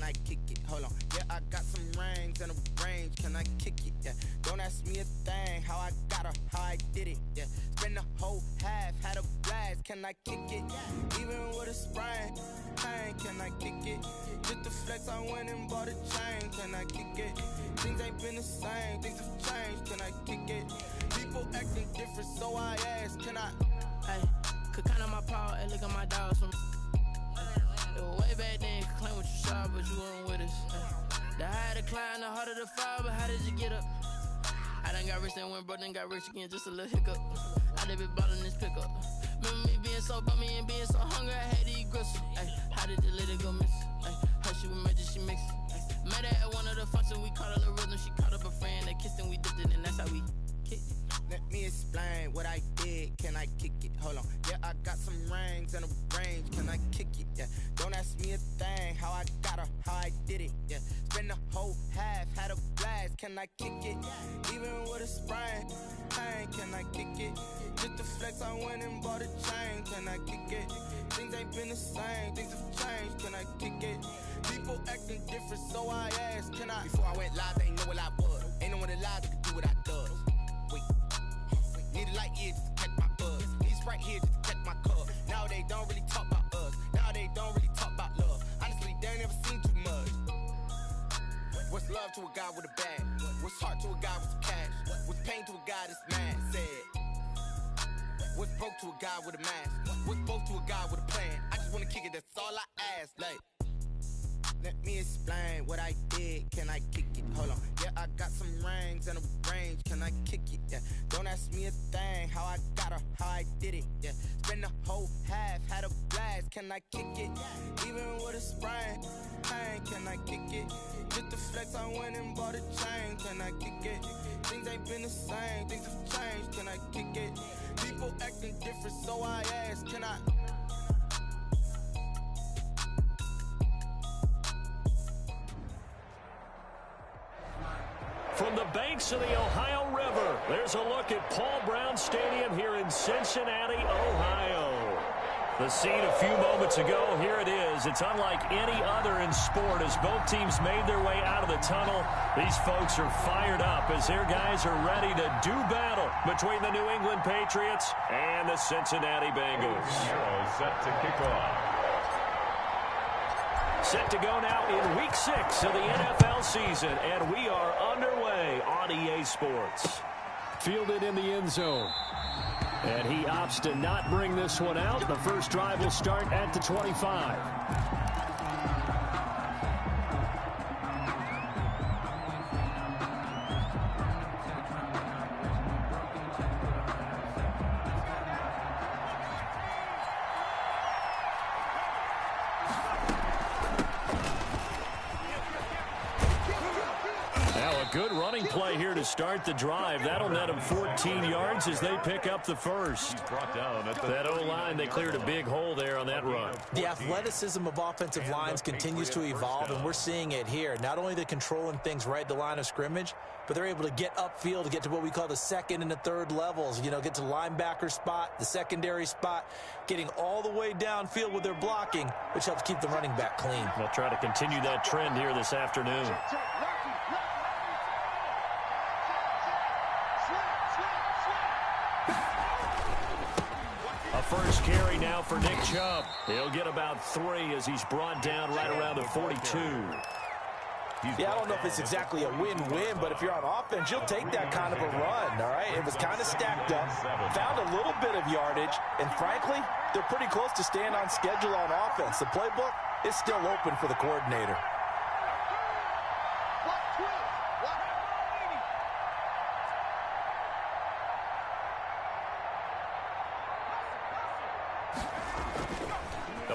I kick it? Hold on. Yeah, I got some rings and a range. Can I kick it? Yeah. Don't ask me a thing. How I got her, how I did it. Yeah. Spend the whole half, had a blast. Can I kick it? Even with a sprain, pain. Can I kick it? Just the flex, I went and bought a chain. Can I kick it? Things ain't been the same. Things have changed. Can I kick it? People acting different, so I ask. Can I? Hey, could count on my power and look at my dogs from. It was way back then, could claim what you saw, but you weren't with us. The higher the climb, the harder the fall, but how did you get up? I done got rich and went broke, then got rich again, just a little hiccup. I done been ballin' this pickup. Remember me being so bummy and being so hungry, I had to eat gristle. Ay, how did the lady go miss? Ay, her she was magic, she mixed. Met her at one of the functions, we caught her the rhythm, she caught up a friend, they kissed and we dipped it, and that's how we kicked it. Let me explain what I did. Can I kick it? Hold on. Yeah, I got some rings and a range. Can I kick it? Yeah. Don't ask me a thing. How I got her, how I did it. Yeah. Spend the whole half, had a blast. Can I kick it? Even with a sprain, pain. Can I kick it? Just the flex, I went and bought a chain. Can I kick it? Things ain't been the same. Things have changed. Can I kick it? People acting different, so I ask. Can I? Before I went live, they ain't know what I was. Ain't no one alive that could do what I does. Wait. Need a light here just to catch my buzz. Need Sprite here just to catch my cup. Now they don't really talk about us. Now they don't really talk about love. Honestly, they ain't never seen too much. What's love to a guy with a bag? What's heart to a guy with some cash? What's pain to a guy that's mad? Said. What's broke to a guy with a mask? What's both to a guy with a plan? I just wanna kick it, that's all I ask. Like, let me explain what I did. Can I kick it? Hold on. Yeah, I got some rings and a range. Can I kick it? Yeah. Don't ask me a thing. How I got her, how I did it. Yeah. Spend the whole half, had a blast. Can I kick it? Even with a sprain, pain. Can I kick it? Just the flex, I went and bought a chain. Can I kick it? Things ain't been the same. Things have changed. Can I kick it? People acting different, so I ask. Can I? From the banks of the Ohio River, there's a look at Paul Brown Stadium here in Cincinnati, Ohio. The scene a few moments ago, here it is. It's unlike any other in sport as both teams made their way out of the tunnel. These folks are fired up as their guys are ready to do battle between the New England Patriots and the Cincinnati Bengals. Set to kick off. Set to go now in Week 6 of the NFL season, and we are underway on EA Sports. Fielded in the end zone. And he opts to not bring this one out. The first drive will start at the 25. Good running play here to start the drive. That'll net them 14 yards as they pick up the first. That O-line, they cleared a big hole there on that run. The athleticism of offensive lines continues to evolve, and we're seeing it here. Not only they're controlling things right at the line of scrimmage, but they're able to get upfield to get to what we call the second and the third levels. You know, get to linebacker spot, the secondary spot, getting all the way downfield with their blocking, which helps keep the running back clean. They'll try to continue that trend here this afternoon. A first carry now for Nick Chubb. He'll get about 3 as he's brought down right around the 42. Yeah, I don't know if it's exactly a win-win, but if you're on offense, you'll take that kind of a run, all right? It was kind of stacked up, found a little bit of yardage, and frankly, they're pretty close to staying on schedule on offense. The playbook is still open for the coordinator.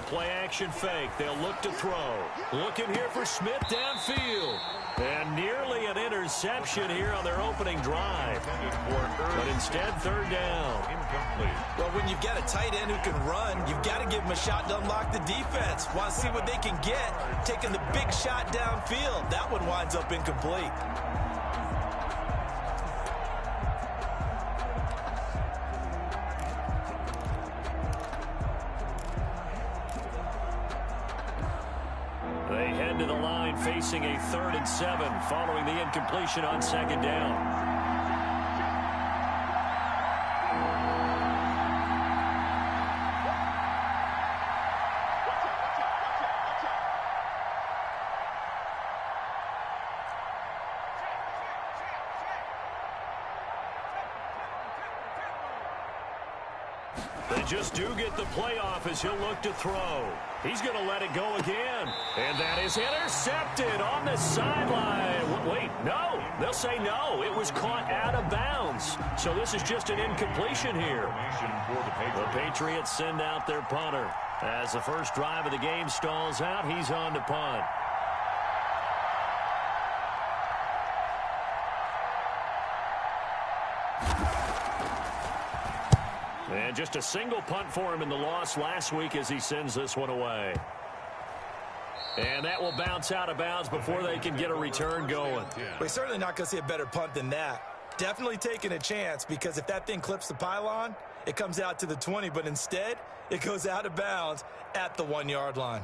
Play-action fake. They'll look to throw. Looking here for Smith downfield. And nearly an interception here on their opening drive. But instead, third down. Well, when you've got a tight end who can run, you've got to give him a shot to unlock the defense. Want to see what they can get. Taking the big shot downfield. That one winds up incomplete. They head head to the line facing a 3rd and 7 following the incompletion on 2nd down. They just do get the playoff as he'll look to throw. He's going to let it go again. And that is intercepted on the sideline. Wait, no. They'll say no. It was caught out of bounds. So this is just an incompletion here. The Patriots send out their punter. As the first drive of the game stalls out, he's on to punt. And just a single punt for him in the loss last week as he sends this one away. And that will bounce out of bounds before they can get a return going. We're certainly not going to see a better punt than that. Definitely taking a chance, because if that thing clips the pylon, it comes out to the 20, but instead it goes out of bounds at the 1-yard line.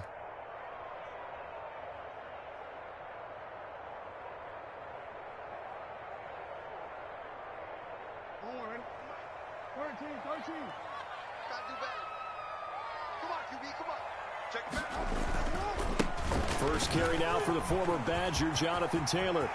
First carry now for the former Badger, Jonathan Taylor.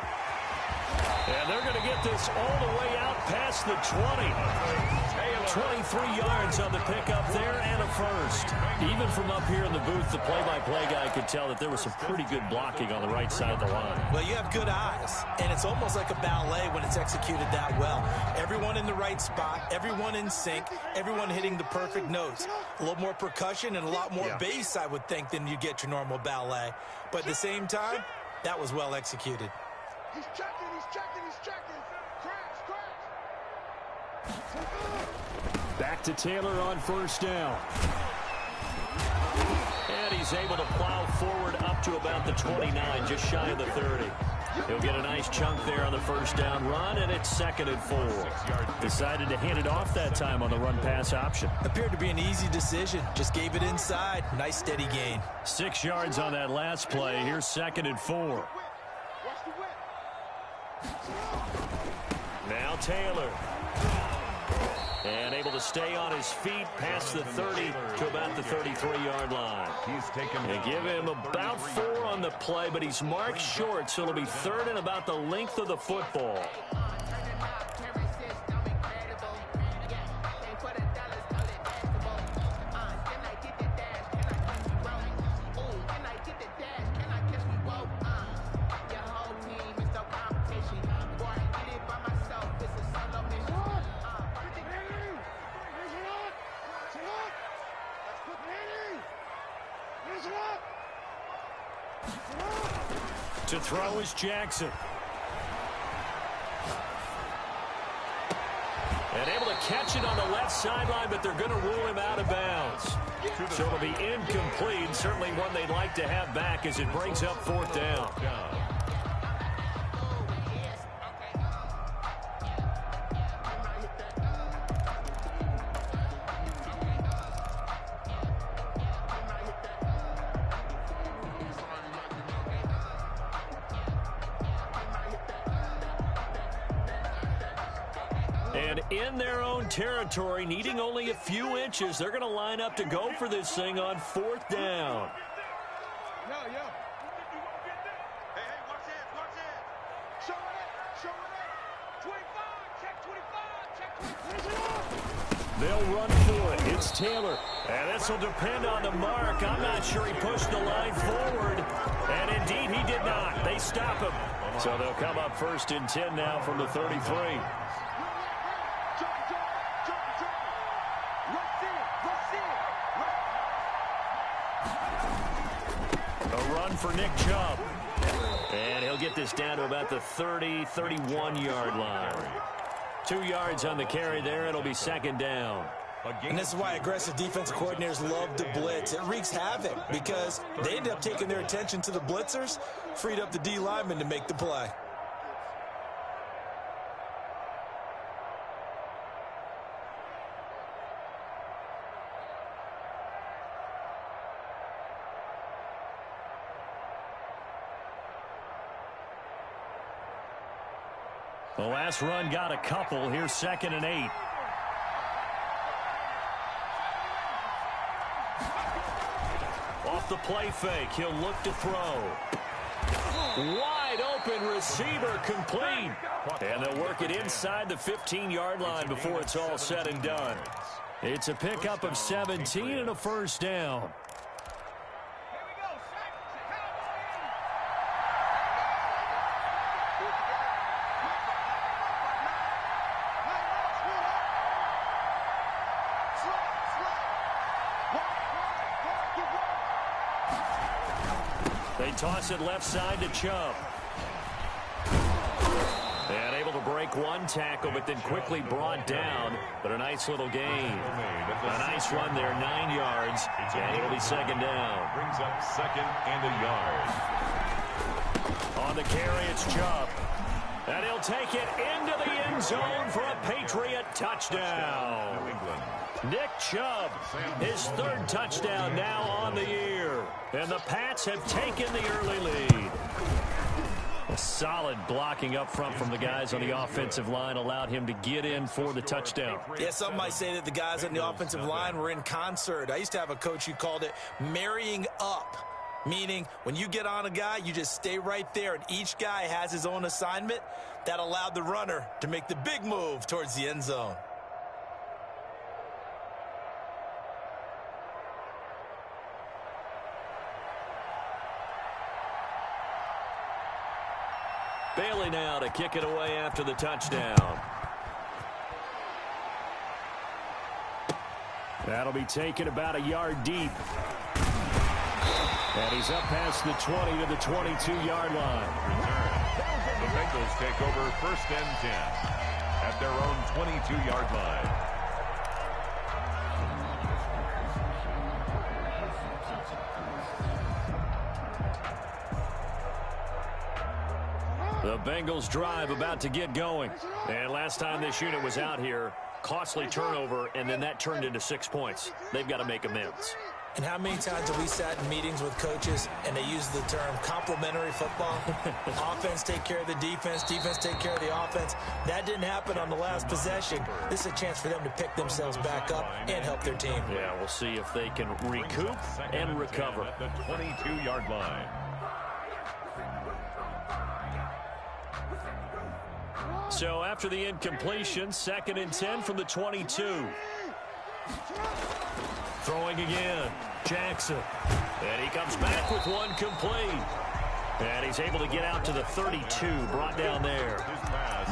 And they're going to get this all the way out past the 20. 23 yards on the pickup there and a first. Even from up here in the booth, the play-by-play guy could tell that there was some pretty good blocking on the right side of the line. Well, you have good eyes, and it's almost like a ballet when it's executed that well. Everyone in the right spot, everyone in sync, everyone hitting the perfect notes. A little more percussion and a lot more bass, I would think, than you get your normal ballet. But at the same time, that was well executed. He's checking, he's checking, he's checking. Crash, crash. Back to Taylor on first down. And he's able to plow forward up to about the 29, just shy of the 30. He'll get a nice chunk there on the first down run, and it's 2nd and 4. Decided to hand it off that time on the run-pass option. Appeared to be an easy decision. Just gave it inside. Nice, steady gain. 6 yards on that last play. Here's 2nd and 4. Now Taylor. And able to stay on his feet past the 30 to about the 33-yard line. They give him about 4 on the play, but he's marked short, so it'll be 3rd and about the length of the football. To throw is Jackson. And able to catch it on the left sideline, but they're going to rule him out of bounds. So it'll be incomplete. Certainly one they'd like to have back as it brings up 4th down. And in their own territory, needing only a few inches, they're going to line up to go for this thing on 4th down. They'll run for it. It's Taylor. And this will depend on the mark. I'm not sure he pushed the line forward. And indeed, he did not. They stop him. So they'll come up 1st and 10 now from the 33. A run for Nick Chubb. And he'll get this down to about the 30, 31-yard line. 2 yards on the carry there. It'll be 2nd down. And this is why aggressive defensive coordinators love to blitz. It wreaks havoc because they end up taking their attention to the blitzers, freed up the D lineman to make the play. The last run got a couple. Here's 2nd and 8. Off the play fake, he'll look to throw. Wide open receiver, complete. And they'll work it inside the 15-yard line before it's all said and done. It's a pickup of 17 and a first down. They toss it left side to Chubb. And able to break one tackle, but then quickly brought down. But a nice little gain. A nice run there, 9 yards. And it'll be 2nd down. Brings up 2nd and a yard. On the carry, it's Chubb. And he'll take it into the end zone for a Patriot touchdown. New England. Nick Chubb, his 3rd touchdown now on the year. And the Pats have taken the early lead. A solid blocking up front from the guys on the offensive line allowed him to get in for the touchdown. Yeah, some might say that the guys on the offensive line were in concert. I used to have a coach who called it marrying up, meaning when you get on a guy, you just stay right there, and each guy has his own assignment. That allowed the runner to make the big move towards the end zone. Bailey now to kick it away after the touchdown. That'll be taken about a yard deep. And he's up past the 20 to the 22-yard line. The Bengals take over 1st and 10 at their own 22-yard line. The Bengals drive about to get going. And last time this unit was out here, costly turnover, and then that turned into 6 points. They've got to make amends. And how many times have we sat in meetings with coaches and they use the term complementary football? Offense take care of the defense, defense take care of the offense. That didn't happen on the last possession. This is a chance for them to pick themselves back up and help their team. Yeah, we'll see if they can recoup and recover. At the 22-yard line. So after the incompletion, 2nd and 10 from the 22. Throwing again, Jackson. And he comes back with one complete. And he's able to get out to the 32, brought down there.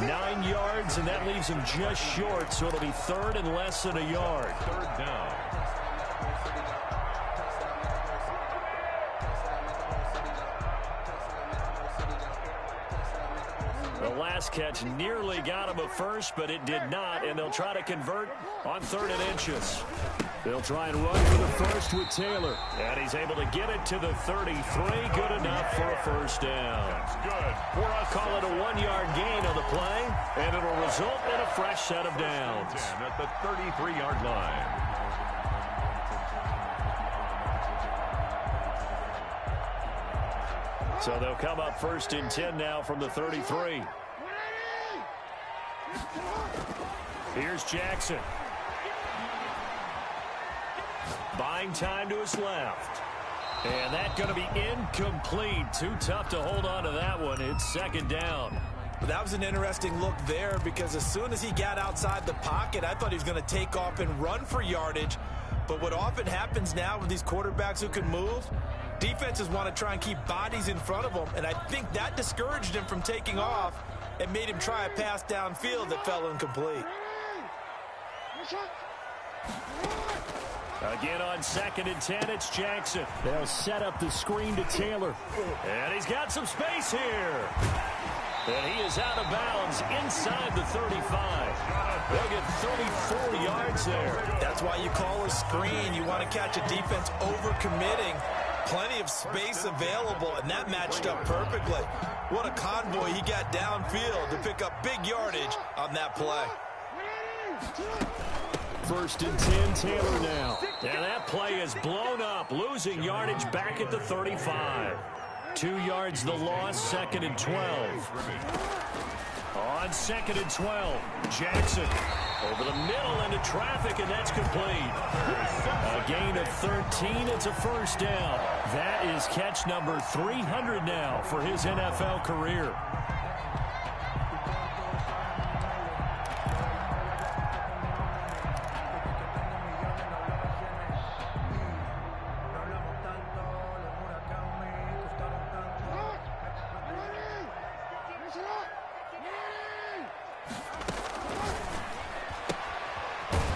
9 yards, and that leaves him just short, so it'll be 3rd and less than a yard. 3rd down. The last catch nearly got him a first, but it did not, and they'll try to convert on 3rd and inches. They'll try and run for the first with Taylor. And he's able to get it to the 33. Good enough for a first down. That's good. For us, call it a 1-yard gain on the play, and it'll result in a fresh set of downs. At the 33-yard line. So they'll come up 1st and 10 now from the 33. Here's Jackson. Buying time to his left. And that's going to be incomplete. Too tough to hold on to that one. It's 2nd down. That was an interesting look there because as soon as he got outside the pocket, I thought he was going to take off and run for yardage. But what often happens now with these quarterbacks who can move, defenses want to try and keep bodies in front of them. And I think that discouraged him from taking off and made him try a pass downfield that fell incomplete. Again on 2nd and 10, it's Jackson. They'll set up the screen to Taylor. And he's got some space here. And he is out of bounds inside the 35. They'll get 34 yards there. That's why you call a screen. You want to catch a defense overcommitting. Plenty of space available, and that matched up perfectly. What a convoy he got downfield to pick up big yardage on that play. 1st and 10, Taylor now. And that play is blown up, losing yardage back at the 35. 2 yards the loss, 2nd and 12. On 2nd and 12, Jackson over the middle into traffic, and that's complete. A gain of 13. It's a first down. That is catch number 300 now for his NFL career.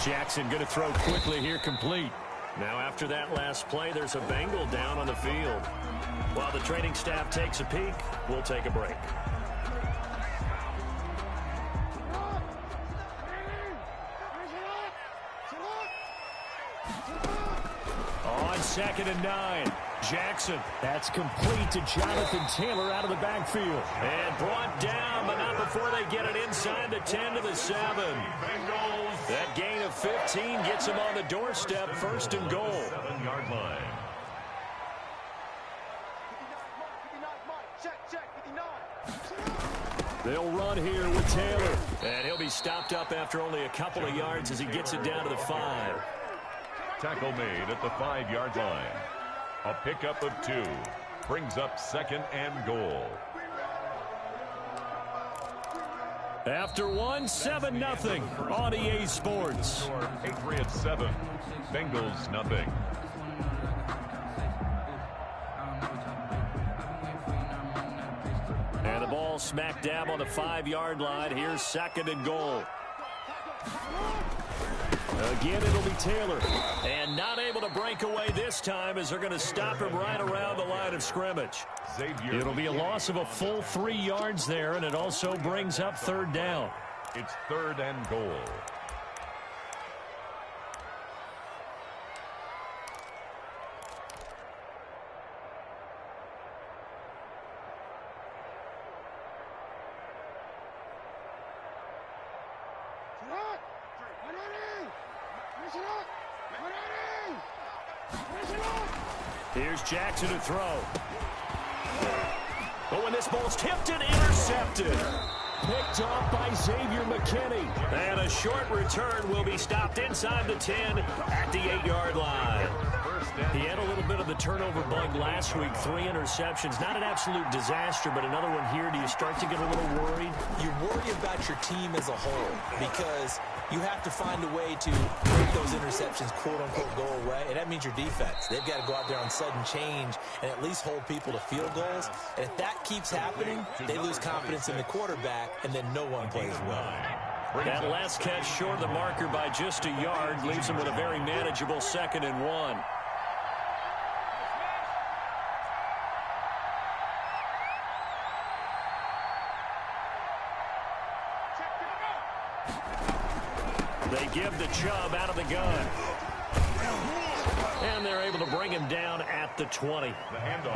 Jackson going to throw quickly here, complete. Now after that last play, there's a Bengal down on the field. While the training staff takes a peek, we'll take a break. On 2nd and 9, Jackson. That's complete to Jonathan Taylor out of the backfield. And brought down, but not before they get it inside the 10 to the 7. That gain of 15 gets him on the doorstep, 1st and goal. 7-yard line. They'll run here with Taylor. And he'll be stopped up after only a couple of yards as he gets it down to the 5. Tackle made at the 5-yard line. A pickup of 2. Brings up 2nd and goal. After 1, 7-0 on EA Sports. Patriots 7, Bengals nothing. And the ball smack dab on the 5-yard line. Here's 2nd and goal. Again, it'll be Taylor. And not able to break away this time as they're going to stop him right around the line of scrimmage. It'll be a loss of a full 3 yards there, and it also brings up 3rd down. It's 3rd and goal. Here's Jackson to throw. But when this ball's tipped and intercepted. Picked off by Xavier McKinney. And a short return will be stopped inside the 10 at the 8-yard line. He had a little bit of the turnover bug last week. 3 interceptions. Not an absolute disaster, but another one here. Do you start to get a little worried? You worry about your team as a whole because you have to find a way to make those interceptions, quote-unquote, go away. And that means your defense. They've got to go out there on sudden change and at least hold people to field goals. And if that keeps happening, they lose confidence in the quarterback, and then no one plays well. That last catch short of the marker by just a yard leaves them with a very manageable 2nd and 1. They give the Chubb out of the gun. And they're able to bring him down at the 20.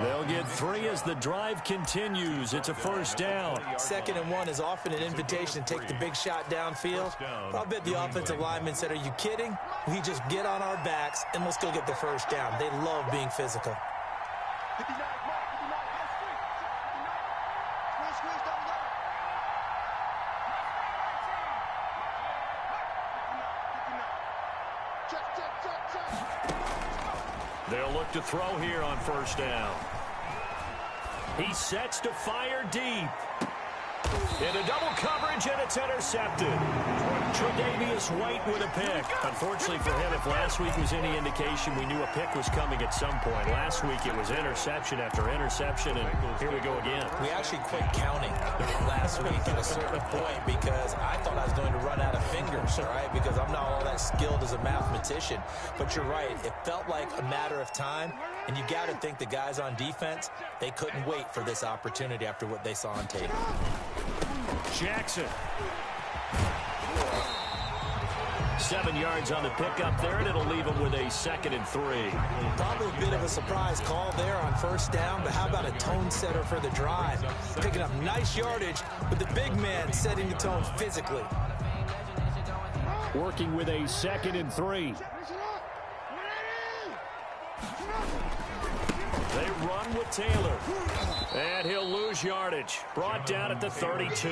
They'll get 3 as the drive continues. It's a 1st down. 2nd and 1 is often an invitation to take the big shot downfield. I'll bet the offensive lineman said, are you kidding? We just get on our backs and let's go get the 1st down. They love being physical. They'll look to throw here on 1st down. He sets to fire deep. Into double coverage, and it's intercepted. Tre'Davious White with a pick. Unfortunately for him, if last week was any indication, we knew a pick was coming at some point. Last week it was interception after interception, and here we go again. We actually quit counting last week at a certain point because I thought I was going to run out of fingers, right? Because I'm not all that skilled as a mathematician. But you're right. It felt like a matter of time, and you got to think the guys on defense, they couldn't wait for this opportunity after what they saw on tape. Jackson. 7 yards on the pickup there, and it'll leave him with a 2nd and 3. Probably a bit of a surprise call there on 1st down, but how about a tone setter for the drive? Picking up nice yardage with the big man setting the tone physically. Working with a 2nd and 3. They run with Taylor. And he'll lose yardage. Brought down at the 32.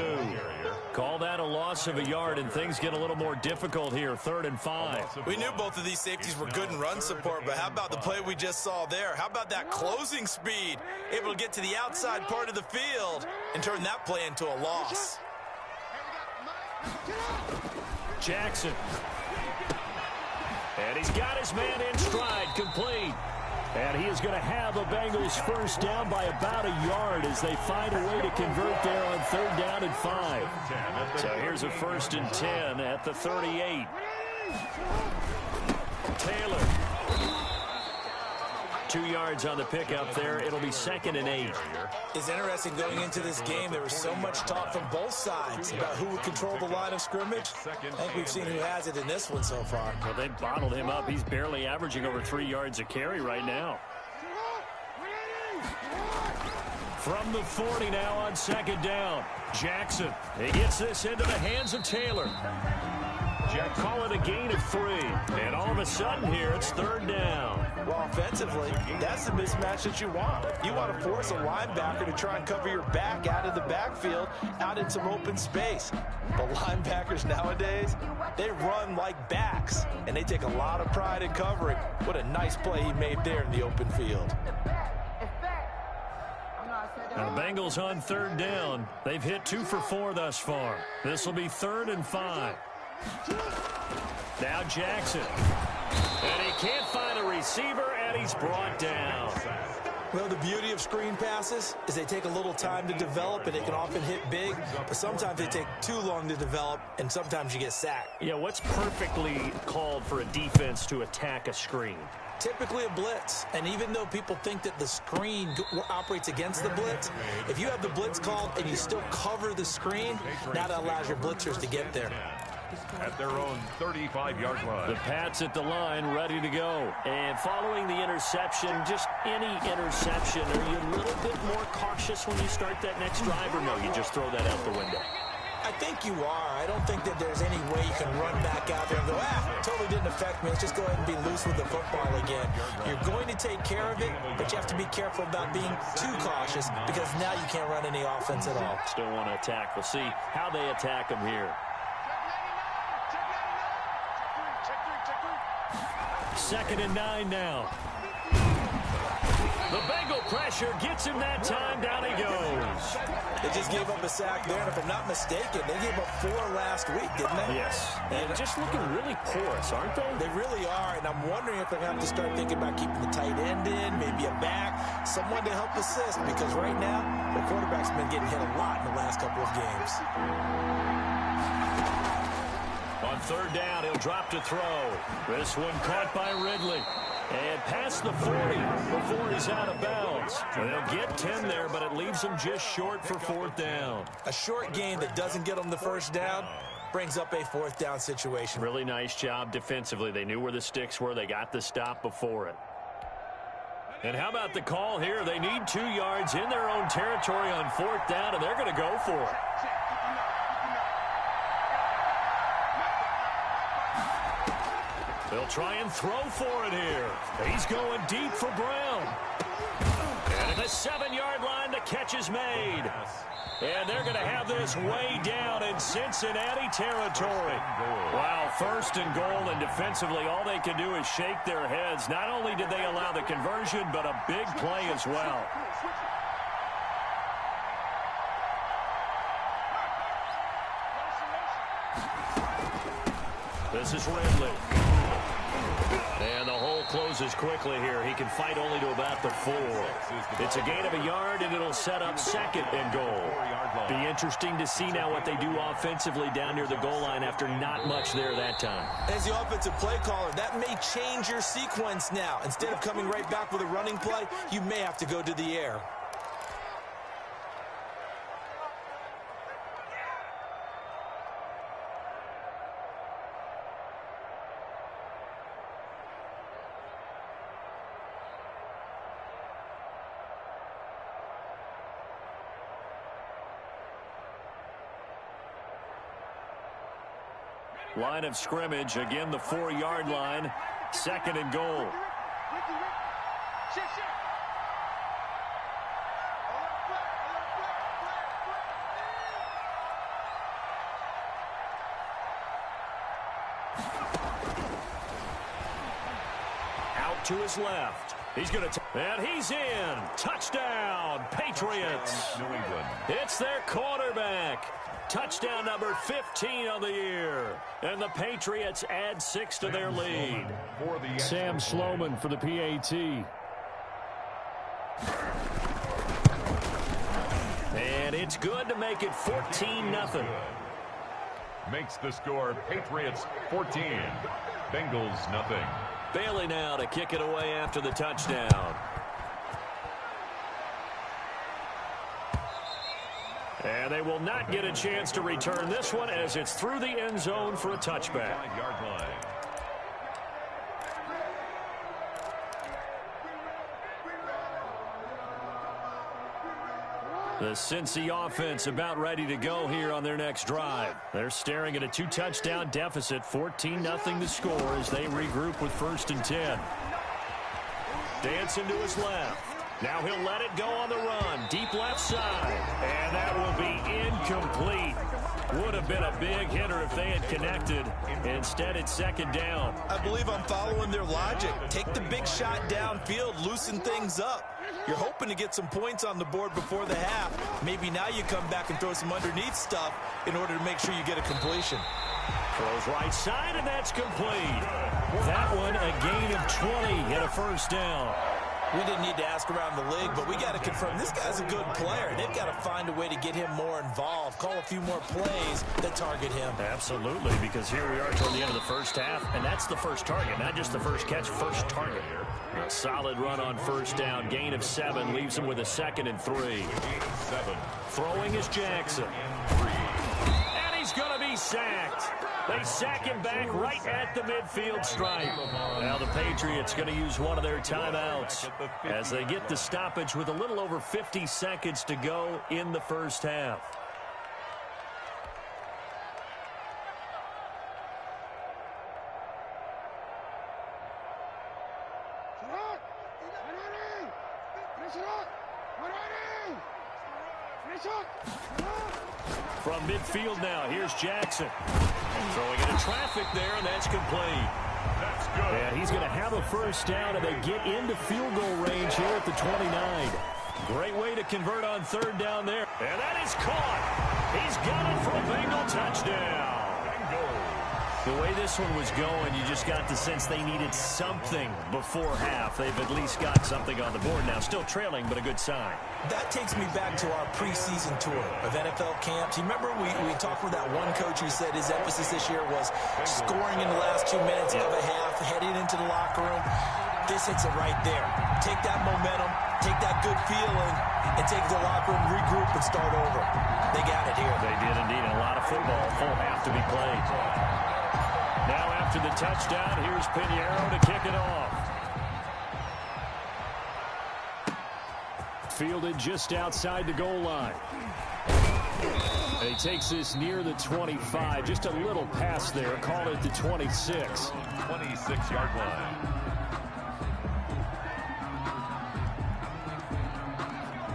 Call that a loss of a yard, and things get a little more difficult here. 3rd and 5. We knew both of these safeties were good in run support, but how about the play we just saw there? How about that closing speed? Able to get to the outside part of the field and turn that play into a loss. Jackson. And he's got his man in stride, complete. And he is going to have a Bengals first down by about a yard as they find a way to convert there on 3rd down and 5. So here's a 1st and 10 at the 38. Taylor. 2 yards on the pickup there. It'll be 2nd and 8. It's interesting going into this game. There was so much talk from both sides about who would control the line of scrimmage. I think we've seen who has it in this one so far. Well, they bottled him up. He's barely averaging over 3 yards a carry right now. From the 40 now on 2nd down. Jackson. He gets this into the hands of Taylor. Call it a gain of 3. And all of a sudden here, it's 3rd down. Well, offensively, that's the mismatch that you want. You want to force a linebacker to try and cover your back out of the backfield, out in some open space. The linebackers nowadays, they run like backs, and they take a lot of pride in covering. What a nice play he made there in the open field. Now the Bengals on 3rd down. They've hit 2 for 4 thus far. This will be 3rd and 5. Now Jackson. And he can't find a receiver, and he's brought down. Well, the beauty of screen passes is they take a little time to develop, and they can often hit big, but sometimes they take too long to develop, and sometimes you get sacked. Yeah, what's perfectly called for a defense to attack a screen? Typically a blitz, and even though people think that the screen operates against the blitz, if you have the blitz called and you still cover the screen, that allows your blitzers to get there. At their own 35-yard line. The Pats at the line, ready to go. And following the interception, just any interception, are you a little bit more cautious when you start that next drive, or no, you just throw that out the window? I think you are. I don't think that there's any way you can run back out there and go, totally didn't affect me. Let's just go ahead and be loose with the football again. You're going to take care of it, but you have to be careful about being too cautious because now you can't run any offense at all. Still want to attack. We'll see how they attack them here. 2nd and 9 now. The Bengal pressure gets him that time. Down he goes. They just gave up a sack there, and if I'm not mistaken, they gave up 4 last week, didn't they? Yes. And just looking really porous, aren't they? They really are, and I'm wondering if they're going to have to start thinking about keeping the tight end in, maybe a back, someone to help assist, because right now, the quarterback's been getting hit a lot in the last couple of games. On 3rd down, he'll drop to throw. This one caught by Ridley. And past the 40 before he's out of bounds. They'll get 10 there, but it leaves them just short for 4th down. A short gain that doesn't get them the first down brings up a 4th down situation. Really nice job defensively. They knew where the sticks were. They got the stop before it. And how about the call here? They need 2 yards in their own territory on 4th down, and they're going to go for it. They'll try and throw for it here. He's going deep for Brown. And at the 7-yard line, the catch is made. And they're going to have this way down in Cincinnati territory. Wow, 1st and goal, and defensively, all they can do is shake their heads. Not only did they allow the conversion, but a big play as well. This is Ridley. And the hole closes quickly here. He can fight only to about the 4. It's a gain of a yard, and it'll set up 2nd and goal. Be interesting to see now what they do offensively down near the goal line after not much there that time. As the offensive play caller, that may change your sequence now. Instead of coming right back with a running play, you may have to go to the air. Line of scrimmage, again the 4-yard line, 2nd and goal. to his left. He's going to, and he's in. Touchdown, Patriots. New England. It's their quarterback. Touchdown number 15 on the year. And the Patriots add 6 to their lead. Sam Sloman for the PAT. And it's good to make it 14-0. Makes the score Patriots 14, Bengals nothing. Bailey now to kick it away after the touchdown. And they will not get a chance to return this one as it's through the end zone for a touchback. 5-yard line. The Cincy offense about ready to go here on their next drive. They're staring at a 2-touchdown deficit, 14-0 to score as they regroup with 1st and 10. Dancing to his left. Now he'll let it go on the run. Deep left side. And that will be incomplete. Would have been a big hitter if they had connected. Instead, it's 2nd down. I believe I'm following their logic. Take the big shot downfield, loosen things up. You're hoping to get some points on the board before the half. Maybe now you come back and throw some underneath stuff in order to make sure you get a completion. Throws right side, and that's complete. That one, a gain of 20 and a 1st down. We didn't need to ask around the league, but we got to confirm this guy's a good player. They've got to find a way to get him more involved, call a few more plays that target him. Absolutely, because here we are toward the end of the first half, and that's the first target, not just the first catch, first target. A solid run on 1st down, gain of 7, leaves him with a 2nd and 3. Throwing is Jackson. And he's going to be sacked. They sack him back right at the midfield stripe. Now the Patriots going to use one of their timeouts as they get the stoppage with a little over 50 seconds to go in the first half. From midfield now, here's Jackson. Throwing into traffic there, and that's complete. That's good. And he's going to have a 1st down, and they get into field goal range here at the 29. Great way to convert on 3rd down there. And that is caught. He's got it for a Bengal touchdown. The way this one was going, you just got the sense they needed something before half. They've at least got something on the board now. Still trailing, but a good sign. That takes me back to our preseason tour of NFL camps. You remember we talked with that one coach who said his emphasis this year was scoring in the last 2 minutes of a half, heading into the locker room. This hits it right there. Take that momentum, take that good feeling, and take it to the locker room, regroup, and start over. They got it here. They did indeed. A lot of football, full half to be played. Now after the touchdown, here's Pinheiro to kick it off. Fielded just outside the goal line. And he takes this near the 25. Just a little pass there. Call it the 26. 26-yard line.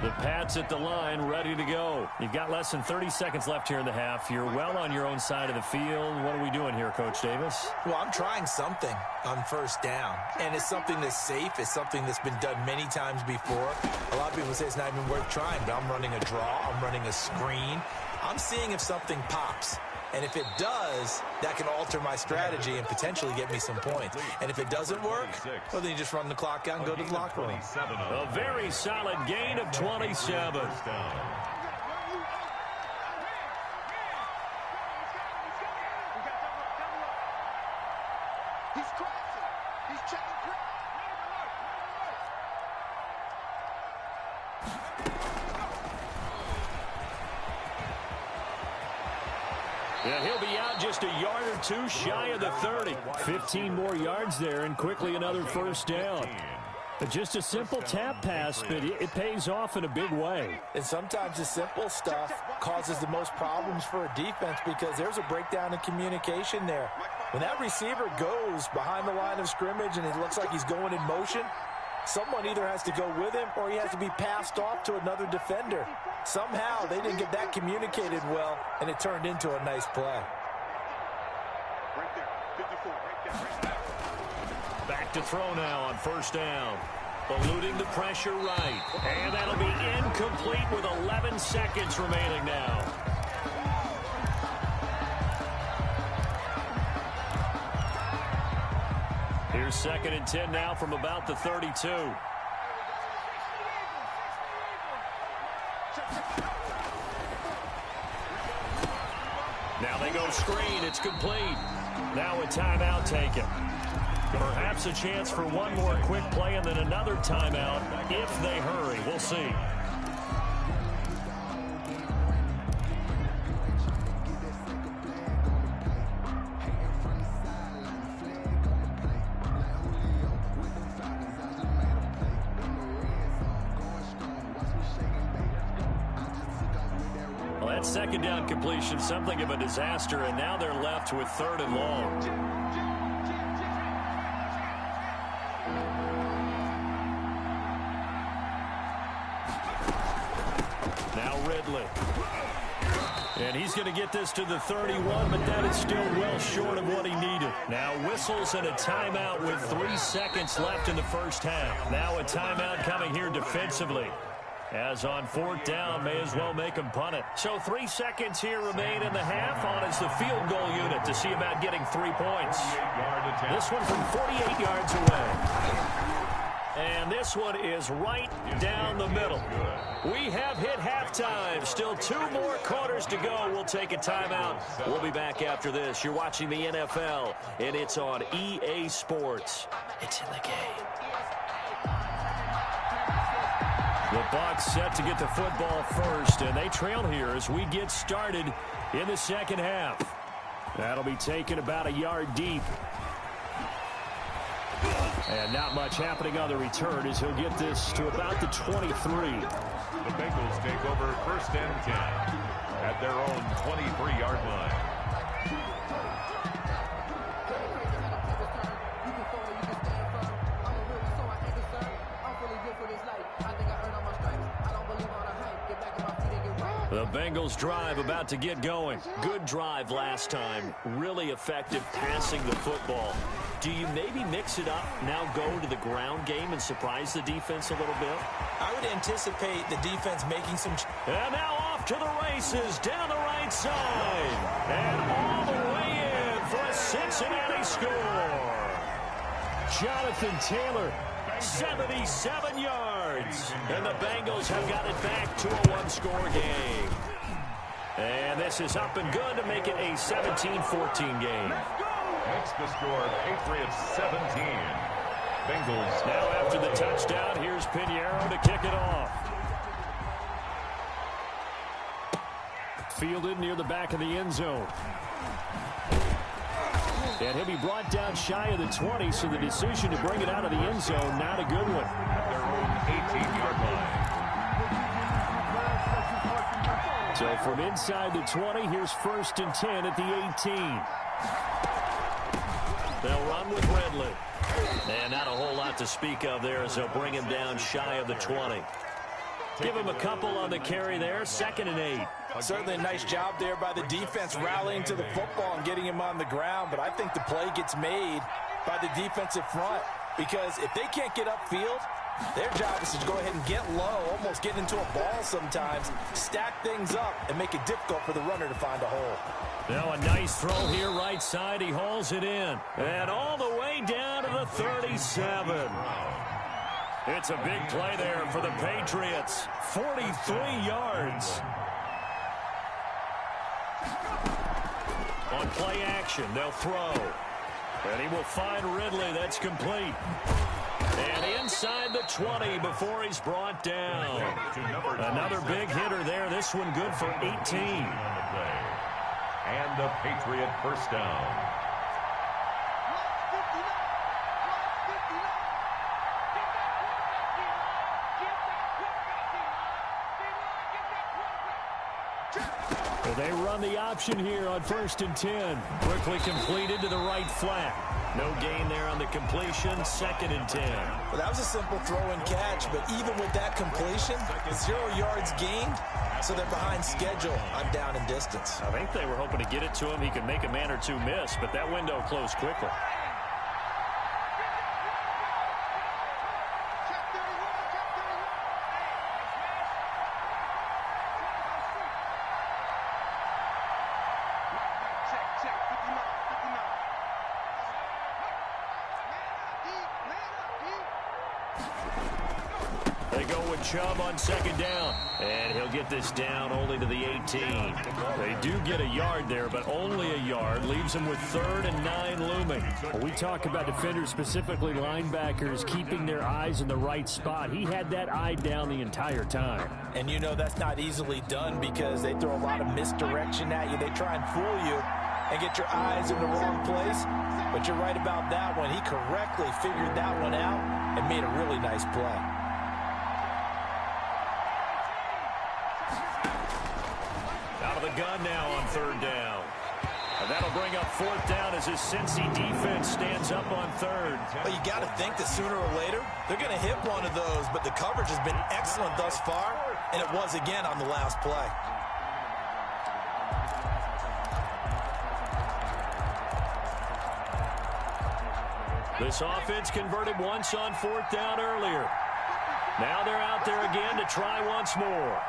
The Pats at the line, ready to go. You've got less than 30 seconds left here in the half. You're well on your own side of the field. What are we doing here, Coach Davis? Well, I'm trying something on 1st down, and it's something that's safe. It's something that's been done many times before. A lot of people say it's not even worth trying, but I'm running a draw. I'm running a screen. I'm seeing if something pops. And if it does, that can alter my strategy and potentially get me some points. And if it doesn't work, well, then you just run the clock out and go to the locker room. A very solid gain of 27. He's crossing. He's checking. And he'll be out just a yard or two shy of the 30. 15 more yards there, and quickly another 1st down. Just a simple tap pass, but it pays off in a big way. And sometimes the simple stuff causes the most problems for a defense because there's a breakdown in communication there. When that receiver goes behind the line of scrimmage and it looks like he's going in motion, someone either has to go with him or he has to be passed off to another defender. Somehow they didn't get that communicated well, and it turned into a nice play. Right there. 54. Right there. Right there. Back to throw now on first down. Eluding the pressure right. And that'll be incomplete with 11 seconds remaining now. Here's 2nd and 10 now from about the 32. Now they go screen. It's complete. Now a timeout taken. Perhaps a chance for one more quick play and then another timeout if they hurry. We'll see. Well, that second down completion, something of a disaster, and now they're left with 3rd and long. And he's going to get this to the 31, but that is still well short of what he needed. Now whistles and a timeout with 3 seconds left in the first half. Now a timeout coming here defensively. As on 4th down, may as well make him punt it. So 3 seconds here remain in the half. On is the field goal unit to see about getting 3 points. This one from 48 yards away. And this one is right down the middle. We have hit halftime. Still 2 more quarters to go. We'll take a timeout. We'll be back after this. You're watching the NFL, and it's on EA Sports. It's in the game. The Bucs set to get the football first, and they trail here as we get started in the second half. That'll be taken about a yard deep. And not much happening on the return as he'll get this to about the 23. The Bengals take over 1st and 10 at their own 23-yard line. The Bengals drive about to get going. Good drive last time. Really effective passing the football. Do you maybe mix it up, now go to the ground game and surprise the defense a little bit? I would anticipate the defense making some... And now off to the races down the right side. And all the way in for a Cincinnati score. Jonathan Taylor, 77 yards. And the Bengals have got it back to a one-score game. And this is up and good to make it a 17-14 game. Makes the score Patriots 17. Bengals. Now after the touchdown, here's Pinheiro to kick it off. Fielded near the back of the end zone. And he'll be brought down shy of the 20, so the decision to bring it out of the end zone, not a good one. At their own 18-yard line. So from inside the 20, here's 1st and 10 at the 18. They'll run with Ridley. And not a whole lot to speak of there as they'll bring him down shy of the 20. Give him a couple on the carry there. 2nd and 8. Certainly a nice job there by the defense rallying to the football and getting him on the ground. But I think the play gets made by the defensive front. Because if they can't get upfield, their job is to go ahead and get low, almost get into a ball sometimes, stack things up, and make it difficult for the runner to find a hole. Now a nice throw here right side. He hauls it in. And all the way down to the 37. It's a big play there for the Patriots. 43 yards. On play action, they'll throw. And he will find Ridley. That's complete. And inside the 20 before he's brought down. Another big hitter there. This one good for 18. And a Patriot first down. Well, they run the option here on 1st and 10. Quickly completed to the right flat. No gain there on the completion. 2nd and 10. Well, that was a simple throw and catch, but even with that completion, 0 yards gained, so they're behind schedule on down and distance. I think they were hoping to get it to him. He could make a man or two miss, but that window closed quickly. They go with Chubb on second down. And he'll get this down only to the 18. They do get a yard there, but only a yard. Leaves them with 3rd and 9 looming. Well, we talk about defenders, specifically linebackers, keeping their eyes in the right spot. He had that eye down the entire time. And you know that's not easily done because they throw a lot of misdirection at you. They try and fool you and get your eyes in the wrong place. But you're right about that one. He correctly figured that one out and made a really nice play. Out of the gun now on 3rd down. And that'll bring up 4th down as his Cincy defense stands up on 3rd. Well, you got to think that sooner or later, they're going to hit one of those, but the coverage has been excellent thus far, and it was again on the last play. This offense converted once on 4th down earlier. Now they're out there again to try once more.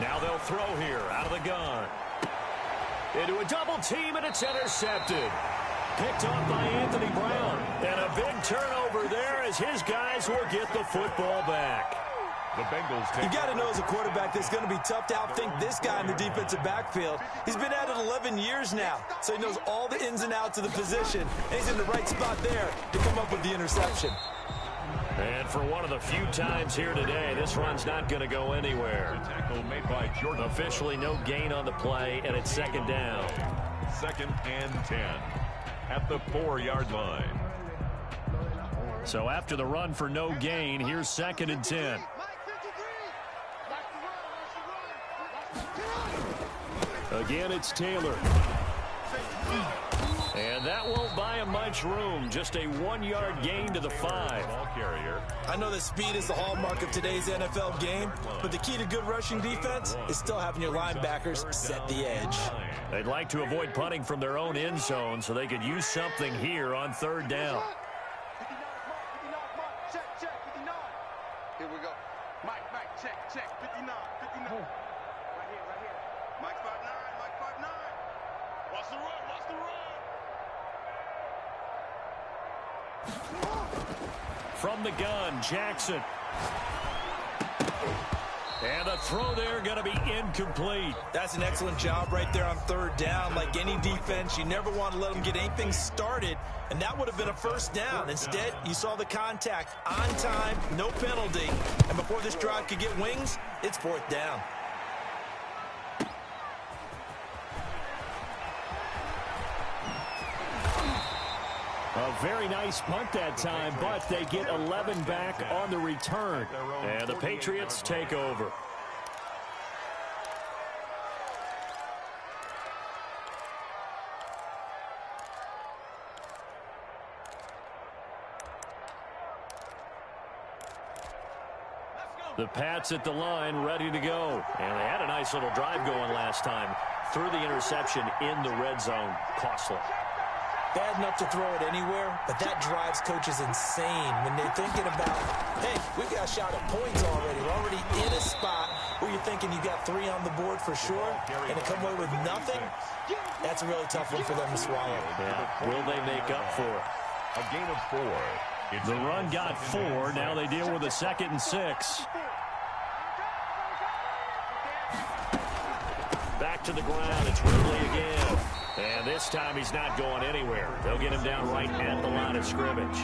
Now they'll throw here out of the gun. Into a double team, and it's intercepted. Picked off by Anthony Brown. And a big turnover there as his guys will get the football back. The Bengals take. You got to know as a quarterback that it's going to be tough to outthink this guy in the defensive backfield. He's been at it 11 years now, so he knows all the ins and outs of the position, and he's in the right spot there to come up with the interception. And for one of the few times here today, this run's not going to go anywhere. Tackle made by Jordan. Officially no gain on the play, and it's 2nd down. 2nd and 10 at the 4-yard line. So after the run for no gain, here's 2nd and 10. Again, it's Taylor. And that won't buy him much room. Just a 1-yard gain to the 5. Ball carrier. I know that speed is the hallmark of today's NFL game, but the key to good rushing defense is still having your linebackers set the edge. They'd like to avoid punting from their own end zone so they could use something here on 3rd down. Here we go. Mike, check, 59. Right here. Mike 5'9", Mike 5'9". Watch the run. From the gun, Jackson. And the throw there going to be incomplete. That's an excellent job right there on 3rd down. Like any defense, you never want to let them get anything started, and that would have been a 1st down. Instead, you saw the contact on time, no penalty, and before this drive could get wings, it's 4th down. A very nice punt that time, but they get 11 back on the return. And the Patriots take over. The Pats at the line, ready to go. And they had a nice little drive going last time. Threw the interception in the red zone. Costly. Bad enough to throw it anywhere, but that drives coaches insane when they're thinking about, hey, we've got a shot at points already. We're already in a spot where you're thinking you got 3 on the board for sure, and to come away with nothing, that's a really tough one for them to swallow. Yeah. Will they make up for it? A gain of 4. The run got 4. Now they deal with a 2nd and 6. Back to the ground. It's Ridley again. And this time he's not going anywhere. They'll get him down right at the line of scrimmage.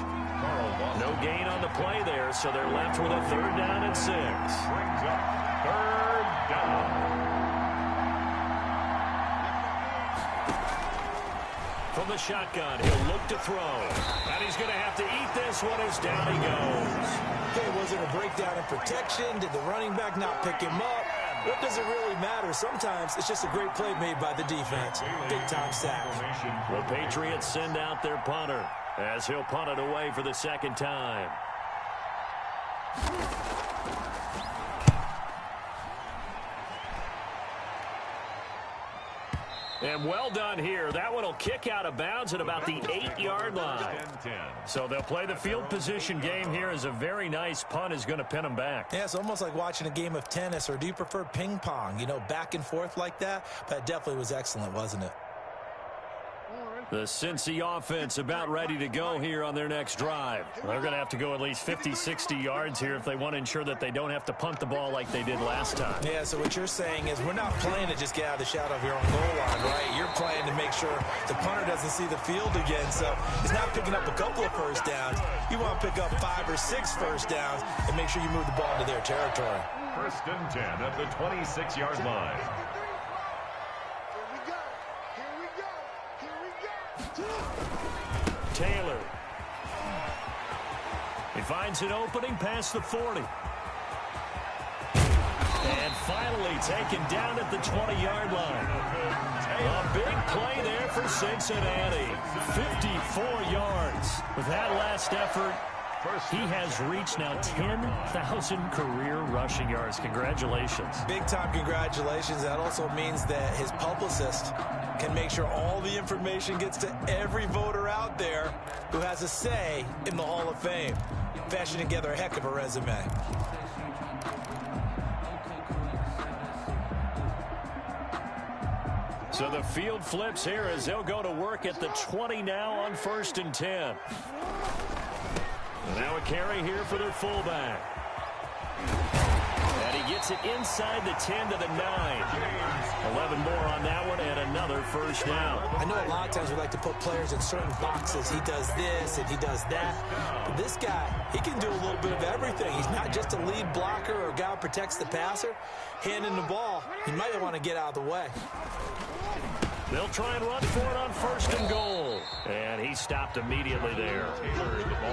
No gain on the play there, so they're left with a 3rd down and 6. Brings up 3rd down. From the shotgun, he'll look to throw. And he's going to have to eat this one as down he goes. Okay, was it a breakdown in protection? Did the running back not pick him up? What does it really matter? Sometimes it's just a great play made by the defense. Big-time sack. The Patriots send out their punter as he'll punt it away for the 2nd time. And well done here. That one will kick out of bounds at about the 8-yard line. So they'll play the field position game here as a very nice punt is going to pin them back. Yeah, it's almost like watching a game of tennis, or do you prefer ping pong? You know, back and forth like that? But it definitely was excellent, wasn't it? The Cincy offense about ready to go here on their next drive. They're going to have to go at least 50, 60 yards here if they want to ensure that they don't have to punt the ball like they did last time. Yeah, so what you're saying is we're not playing to just get out of the shadow of your own goal line, right? You're playing to make sure the punter doesn't see the field again. So it's not picking up a couple of first downs. You want to pick up 5 or 6 first downs and make sure you move the ball into their territory. 1st and 10 at the 26-yard line. Taylor. He finds an opening past the 40. And finally taken down at the 20-yard line. A big play there for Cincinnati. 54 yards. With that last effort, he has reached now 10,000 career rushing yards. Congratulations. Big-time congratulations. That also means that his publicist can make sure all the information gets to every voter out there who has a say in the Hall of Fame. Fashioning together a heck of a resume. So the field flips here as they'll go to work at the 20 now on 1st and 10. Now a carry here for their fullback. And he gets it inside the 10 to the 9. 11 more on that one and another first down. I know a lot of times we like to put players in certain boxes. He does this and he does that. But this guy, he can do a little bit of everything. He's not just a lead blocker or a guy who protects the passer. Handing the ball, he might want to get out of the way. They'll try and run for it on 1st and goal. And he stopped immediately there.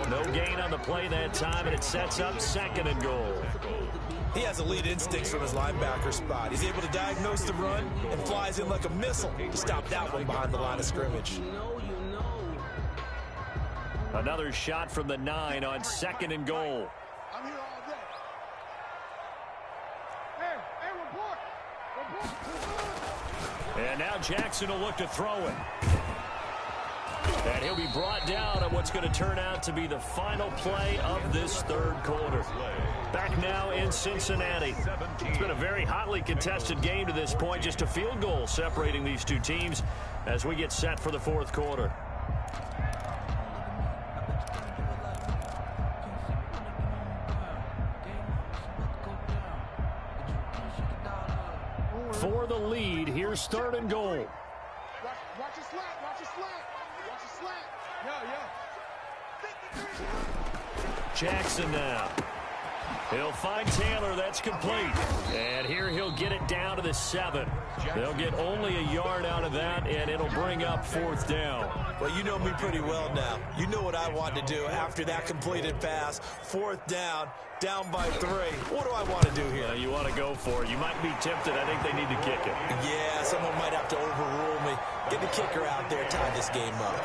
No gain on the play that time, and it sets up 2nd and goal. He has elite instincts from his linebacker spot. He's able to diagnose the run and flies in like a missile to stop that one behind the line of scrimmage. Another shot from the 9 on 2nd and goal. I'm here all day. Hey, report. And now Jackson will look to throw it. And he'll be brought down on what's going to turn out to be the final play of this 3rd quarter. Back now in Cincinnati. It's been a very hotly contested game to this point. Just a field goal separating these two teams as we get set for the 4th quarter. For the lead, here's 3rd and goal. Watch your slant. Watch your slant. Watch your slant. Yo. Jackson now. He'll find Taylor. That's complete. And here he'll get it down to the 7. They'll get only a yard out of that, and it'll bring up 4th down. Well, you know me pretty well now. You know what I want to do after that completed pass. 4th down by 3. What do I want to do here? You want to go for it. You might be tempted. I think they need to kick it. Yeah, someone might have to overrule me. Get the kicker out there, tie this game up.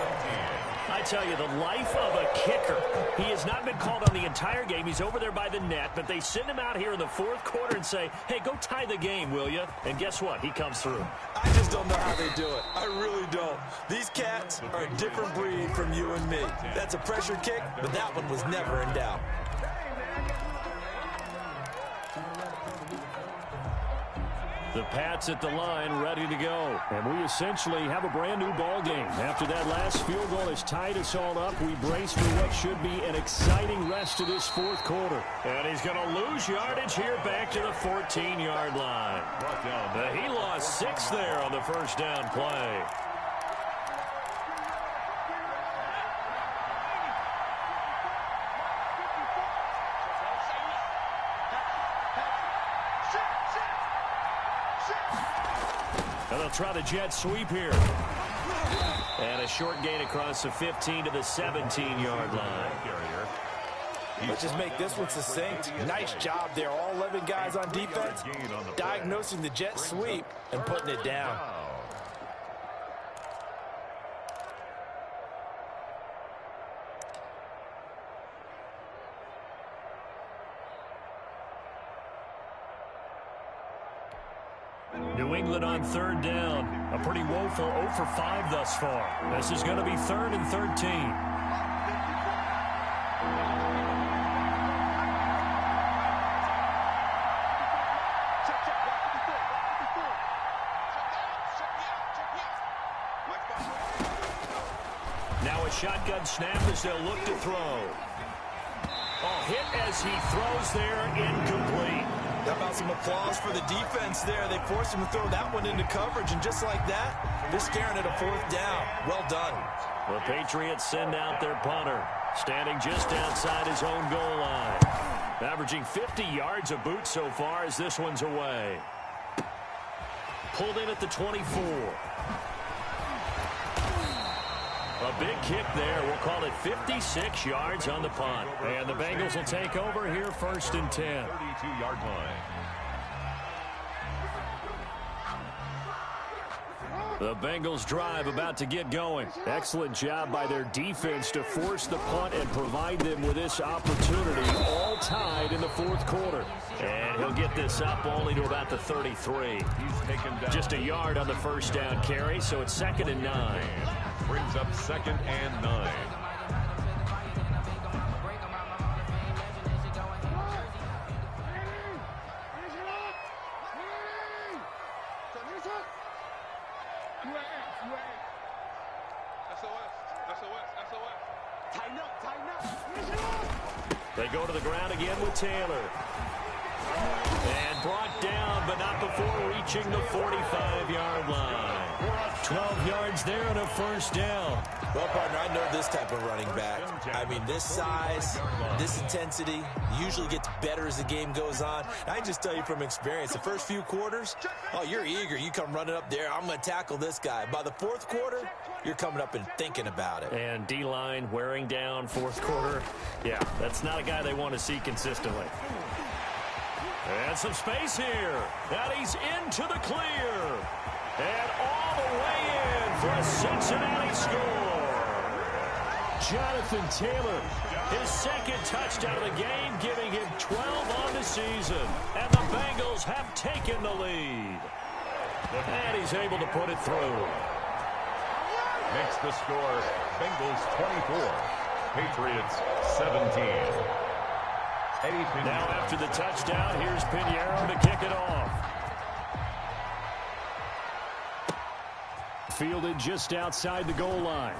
I tell you, the life of a kicker. He has not been called on the entire game. He's over there by the net, but they send him out here in the 4th quarter and say, hey, go tie the game, will you? And guess what? He comes through. I just don't know how they do it. I really don't. These cats are a different breed from you and me. That's a pressure kick, but that one was never in doubt. The Pats at the line, ready to go. And we essentially have a brand-new ball game. After that last field goal has tied us all up, we brace for what should be an exciting rest of this 4th quarter. And he's going to lose yardage here back to the 14-yard line. He lost 6 there on the first down play. And they'll try the jet sweep here. And a short gain across the 15 to the 17-yard line. Let's just make this one succinct. Nice job there. All 11 guys on defense diagnosing the jet sweep and putting it down. New England on 3rd down. A pretty woeful 0 for 5 thus far. This is going to be 3rd and 13. Now a shotgun snap as they'll look to throw. Oh, hit as he throws there, incomplete. How about some applause for the defense there? They forced him to throw that one into coverage, and just like that, they're staring at a 4th down. Well done. The Patriots send out their punter, standing just outside his own goal line. Averaging 50 yards a boot so far as this one's away. Pulled in at the 24. A big kick there. We'll call it 56 yards on the punt. And the Bengals will take over here 1st and 10. 32-yard line. The Bengals drive about to get going. Excellent job by their defense to force the punt and provide them with this opportunity, all tied in the 4th quarter. And he'll get this up only to about the 33. Just a yard on the 1st down carry, so it's 2nd and 9. Brings up 2nd and 9. They go to the ground again with Taylor. And brought down, but not before reaching the 45-yard line. 12 yards there and a 1st down. Well, partner, I know this type of running back. I mean, this size, this intensity usually gets better as the game goes on. I can just tell you from experience, the first few quarters, oh, you're eager. You come running up there, I'm going to tackle this guy. By the 4th quarter, you're coming up and thinking about it. And D-line wearing down 4th quarter. Yeah, that's not a guy they want to see consistently. And some space here. And he's into the clear. And all the way in for a Cincinnati score. Jonathan Taylor, his 2nd touchdown of the game, giving him 12 on the season. And the Bengals have taken the lead. And he's able to put it through. Makes the score Bengals 24, Patriots 17. Now after the touchdown, here's Pinheiro to kick it off. Fielded just outside the goal line.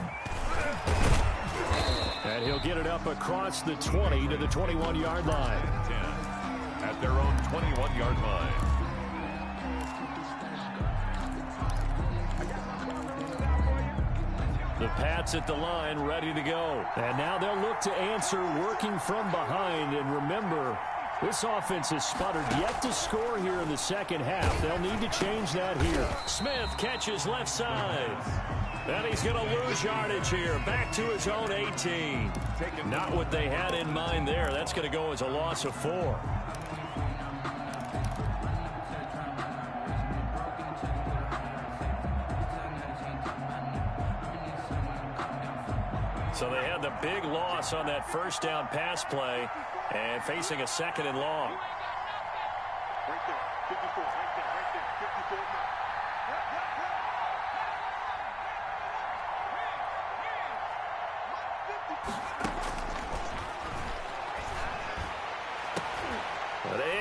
And he'll get it up across the 20 to the 21-yard line. 10 at their own 21-yard line. The Pats at the line, ready to go. And now they'll look to answer working from behind. And remember, this offense has sputtered yet to score here in the 2nd half. They'll need to change that here. Smith catches left side. And he's going to lose yardage here. Back to his own 18. Not what they had in mind there. That's going to go as a loss of 4. So they had the big loss on that 1st down pass play and facing a 2nd and long. Right there, 54, right there, 54 now.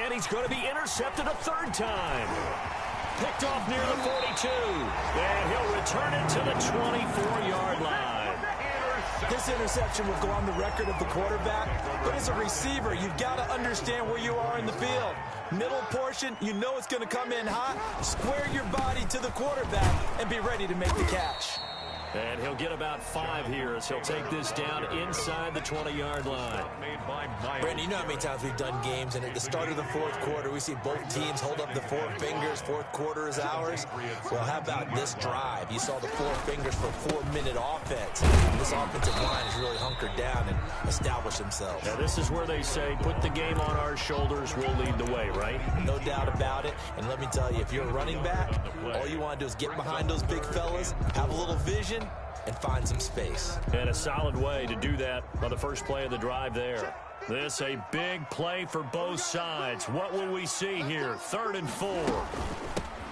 And he's going to be intercepted a 3rd time. Picked off near the 42. And he'll return it to the 24-yard line. This interception will go on the record of the quarterback, but as a receiver, you've got to understand where you are in the field. Middle portion, you know it's going to come in hot. Square your body to the quarterback and be ready to make the catch. And he'll get about 5 here as he'll take this down inside the 20-yard line. Brandon, you know how many times we've done games, and at the start of the 4th quarter, we see both teams hold up the 4 fingers. 4th quarter is ours. Well, how about this drive? You saw the 4 fingers for 4-minute offense. And this offensive line has really hunkered down and established themselves. Now, this is where they say, put the game on our shoulders, we'll lead the way, right? No doubt about it. And let me tell you, if you're a running back, all you want to do is get behind those big fellas, have a little vision, and find some space. And a solid way to do that on the first play of the drive there. This a big play for both sides. What will we see here? 3rd and 4.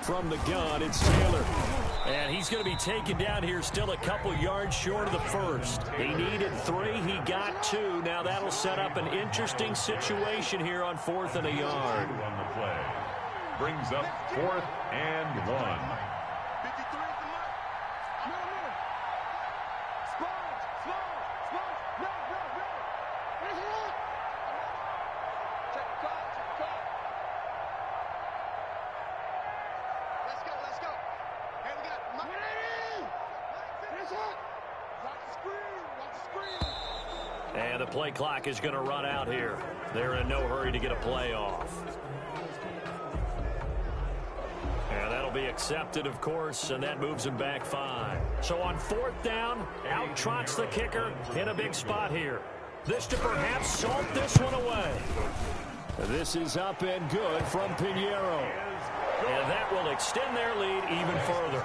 From the gun, it's Taylor. And he's going to be taken down here still a couple yards short of the 1st. He needed 3. He got 2. Now that'll set up an interesting situation here on 4th and a yard. On the play. Brings up 4th and 1. And the play clock is going to run out here. They're in no hurry to get a play off. And that'll be accepted, of course, and that moves him back 5. So on 4th down, out trots the kicker in a big spot here. This to perhaps salt this one away. This is up and good from Pinheiro. And that will extend their lead even further.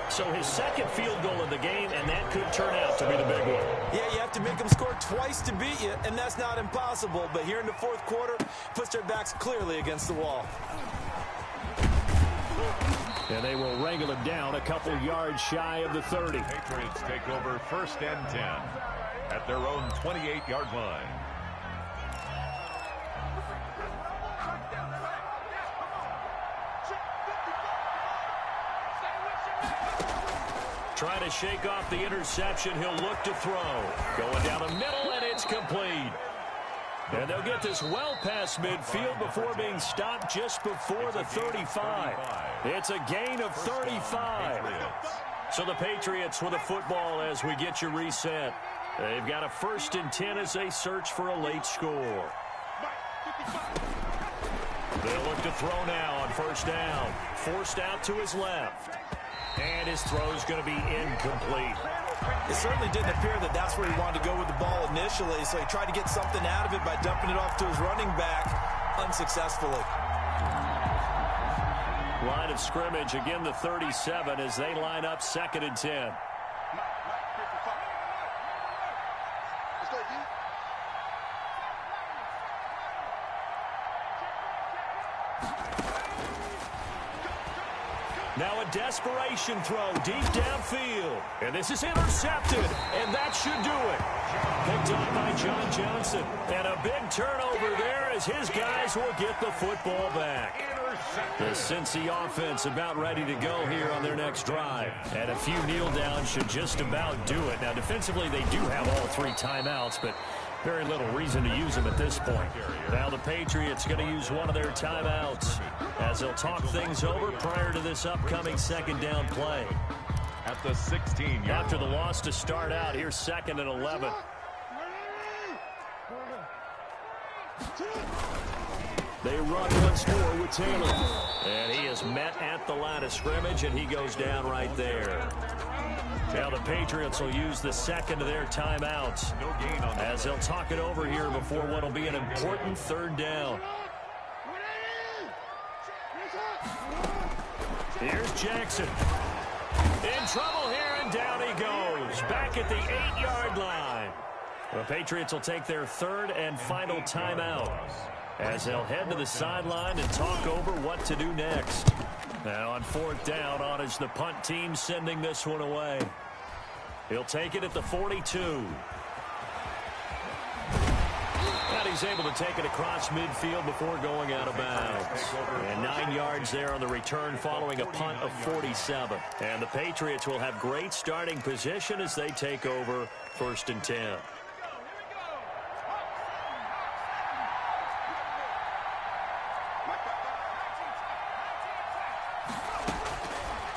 So his second field goal of the game, and that could turn out to be the big one. Yeah, you have to make them score twice to beat you, and that's not impossible. But here in the 4th quarter, puts their backs clearly against the wall. And they will wrangle him down a couple yards shy of the 30. Patriots take over 1st and 10 at their own 28-yard line. Trying to shake off the interception. He'll look to throw. Going down the middle, and it's complete. And they'll get this well past midfield before being stopped just before the 35. It's a gain of 35. So the Patriots with a football as we get you reset. They've got a 1st and 10 as they search for a late score. They'll look to throw now on 1st down. Forced out to his left. And his throw's going to be incomplete. It certainly didn't appear that that's where he wanted to go with the ball initially, so he tried to get something out of it by dumping it off to his running back unsuccessfully. Line of scrimmage, again the 37 as they line up 2nd and 10. Now a desperation throw deep downfield. And this is intercepted, and that should do it. Picked up by John Johnson. And a big turnover there as his guys will get the football back. The Cincy offense about ready to go here on their next drive. And a few kneel downs should just about do it. Now defensively they do have all 3 timeouts, but very little reason to use them at this point. Now the Patriots going to use one of their timeouts as they'll talk things over prior to this upcoming 2nd down play. At the 16-yard After the loss to start out, here's 2nd and 11. They run once more with Taylor. And he is met at the line of scrimmage, and he goes down right there. Now the Patriots will use the 2nd of their timeouts as they'll talk it over here before what will be an important 3rd down. Here's Jackson. In trouble here, and down he goes. Back at the 8-yard line. The Patriots will take their 3rd and final timeout as they'll head to the sideline and talk over what to do next. Now on 4th down, on is the punt team sending this one away. He'll take it at the 42. And he's able to take it across midfield before going out of bounds. And 9 yards there on the return following a punt of 47. And the Patriots will have great starting position as they take over 1st and 10.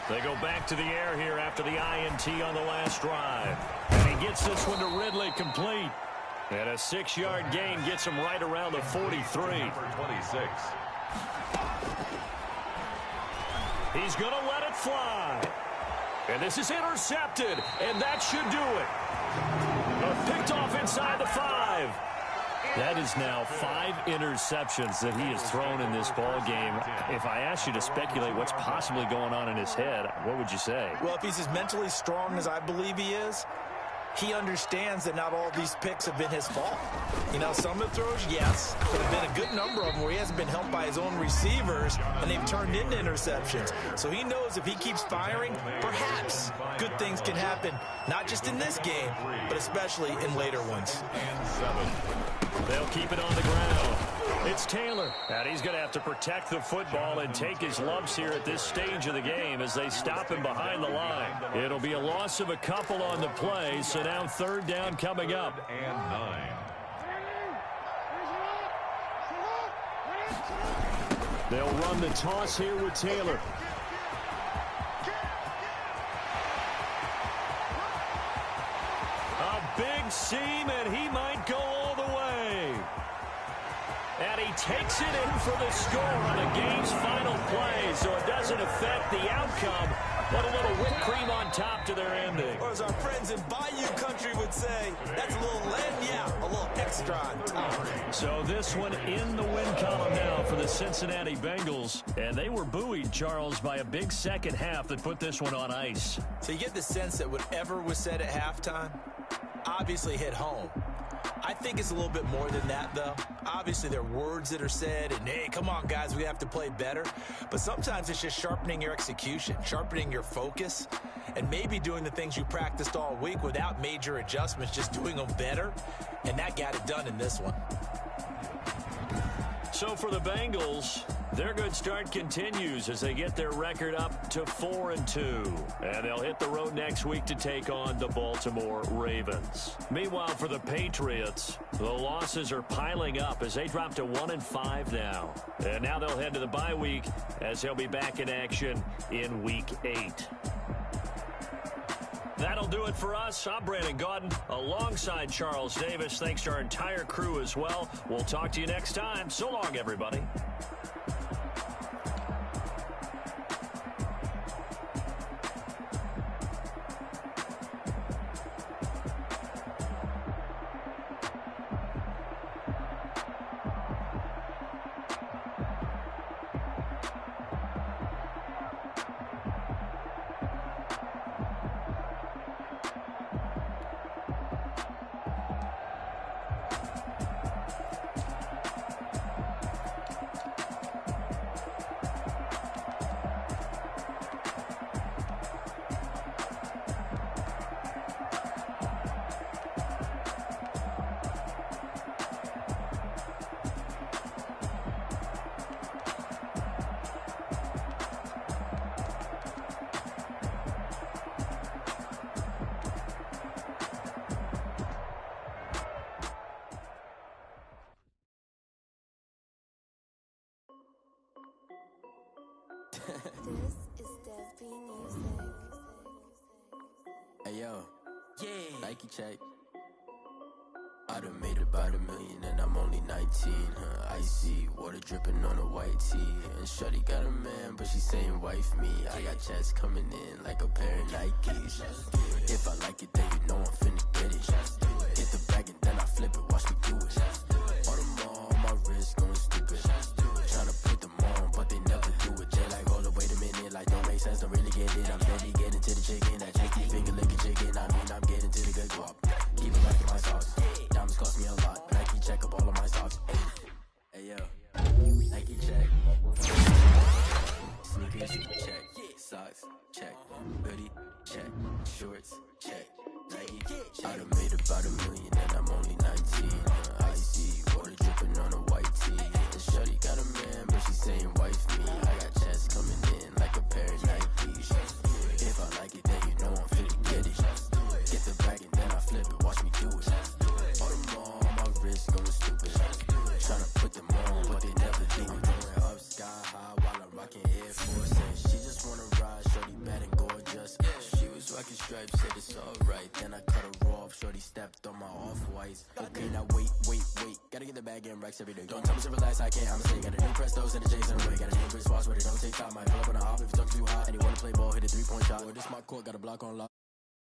They go back to the air here after the INT on the last drive. And he gets this one to Ridley complete. And a 6-yard gain gets him right around the 43. For 26. He's going to let it fly. And this is intercepted. And that should do it. Picked off inside the 5. That is now 5 interceptions that he has thrown in this ball game. If I asked you to speculate what's possibly going on in his head, what would you say? Well, if he's as mentally strong as I believe he is, he understands that not all these picks have been his fault. You know, some of the throws, yes, but have been a good number of them where he hasn't been helped by his own receivers, and they've turned into interceptions. So he knows if he keeps firing, perhaps good things can happen, not just in this game, but especially in later ones. And 7. They'll keep it on the ground. It's Taylor. And he's going to have to protect the football and take his lumps here at this stage of the game as they stop him behind the line. It'll be a loss of a couple on the play, so now 3rd down coming up. And 9. They'll run the toss here with Taylor. one seam, and he might go all the way. And he takes it in for the score on the game's final play, so it doesn't affect the outcome, but a little whipped cream on top to their ending. Or as our friends in Bayou Country would say, that's a little a little extra on top. So this one in the win column now for the Cincinnati Bengals. And they were buoyed, Charles, by a big second half that put this one on ice. So you get the sense that whatever was said at halftime obviously hit home. I think it's a little bit more than that, though. Obviously, there are words that are said, and, hey, come on, guys, we have to play better. But sometimes it's just sharpening your execution, sharpening your focus, and maybe doing the things you practiced all week without major adjustments, just doing them better. And that got it done in this one. So for the Bengals, their good start continues as they get their record up to 4-2. And they'll hit the road next week to take on the Baltimore Ravens. Meanwhile, for the Patriots, the losses are piling up as they drop to 1-5 now. And now they'll head to the bye week as they'll be back in action in Week 8. That'll do it for us. I'm Brandon Gaudin alongside Charles Davis. Thanks to our entire crew as well. We'll talk to you next time. So long, everybody. This is Dev B Music. Hey yo, yeah, Nike check. I done made about $1 million and I'm only 19. Icy water dripping on a white tee. And shorty got a man, but she saying wife me. I got checks coming in like a pair of Nikes. If I like it, then you know I'm finna get it. Hit the bag and then I flip it, watch me do it. All on my wrist going stupid. Tryna put them on, but they never do it. They like, hold up, wait a minute, like don't make sense, don't really get it. I'm steady getting to the chicken, that cheeky finger licking chicken. I mean, I'm getting to the good guap. Keep it back in my sauce. Diamonds cost me a lot. Nike check up all of my socks. Hey yo, Nike check. Sneakers check. Socks check. Hoodie check. Shorts check. Nike. I done made about $1 million and I'm only 19. Icy water dripping on a white tee. And shorty got a man, but she saying wife me. I got checks coming in like a pair of Nikes. If I like it, then you know I'm finna get it. Get the bag and then I flip it, watch me do it. All them on my wrist going stupid. Tryna put them on, but they never do it. Going up sky high while I'm rocking Air Force. And she just wanna ride, shorty bad and gorgeous. She was rocking stripes, said it's alright. Then I cut her off, shorty stepped on my off-whites. Okay, now wait. Gotta get the bag and racks every day. Don't tell me to relax, I can't, I'ma say. Got a new Prestos and a J's in the way. Got a new wrist watch, but it don't take time. Might pull up on a hop if it's talking too hot. And you wanna play ball, hit a 3-point shot. Well, this my court, got a block on lock.